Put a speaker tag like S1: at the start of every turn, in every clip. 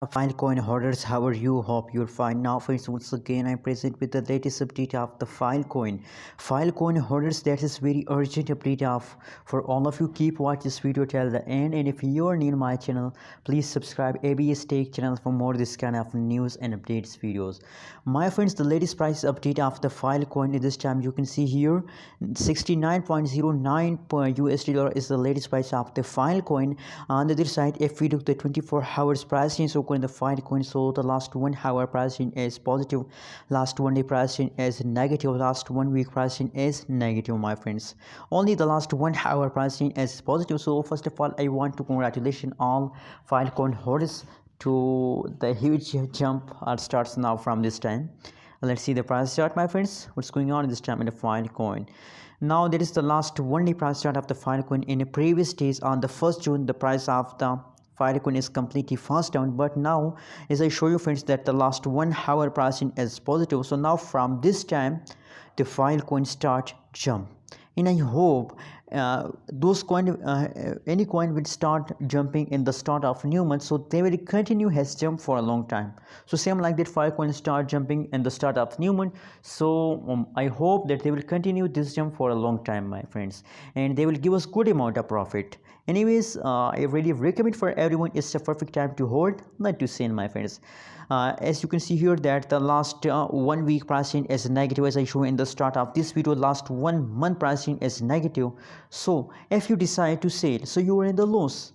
S1: Filecoin holders, how are you? Hope you're fine. Now friends, once again I'm present with the latest update of the Filecoin. Filecoin holders, that is very urgent update of for all of you. Keep watch this video till the end, and if you're new to my channel, please subscribe ABS Take channel for more this kind of news and updates videos. My friends, the latest price update of the Filecoin in this time you can see here 69.09 per USD dollar is the latest price of the Filecoin. On the other side, if we look the 24 hours pricing, so in the Filecoin, so the last 1 hour pricing is positive, last 1 day pricing is negative, last 1 week pricing is negative, my friends. Only the last 1 hour pricing is positive. So first of all, I want to congratulate all Filecoin holders to the huge jump starts now from this time. Let's see the price chart, my friends. What's going on this time in the Filecoin? Now there is the last 1 day price chart of the Filecoin. In the previous days, on the 1st June, the price of the Filecoin is completely fast down, but now as I show you friends that the last 1 hour pricing is positive. So now from this time the Filecoin start jump, and I hope those coin any coin will start jumping in the start of new month, so they will continue has jump for a long time. So same like that Filecoin start jumping in the start of new month. So I hope that they will continue this jump for a long time, my friends, and they will give us good amount of profit. Anyways, I really recommend for everyone, it's a perfect time to hold, not to sell, my friends. As you can see here that the last 1 week pricing is negative, as I show in the start of this video. Last 1 month pricing is negative. So if you decide to sell, so you are in the loss,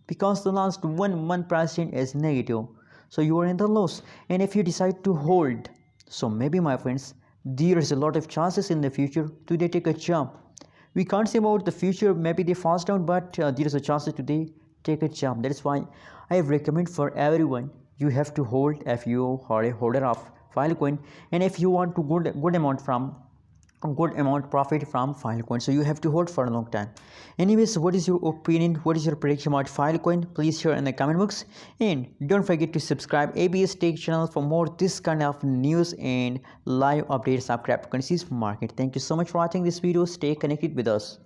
S1: because the last 1 month pricing is negative, so you are in the loss. And if you decide to hold, so maybe, my friends, there is a lot of chances in the future to they take a jump. We can't say about the future, maybe they fast down, but there is a chance that today take a jump. That is why I recommend for everyone, you have to hold if you are a holder of Filecoin, and if you want to good amount profit from Filecoin, so you have to hold for a long time. Anyways, what is your opinion, what is your prediction about Filecoin? Please share in the comment box, and don't forget to subscribe ABS Take channel for more this kind of news and live updates of cryptocurrencies market. Thank you so much for watching this video. Stay connected with us.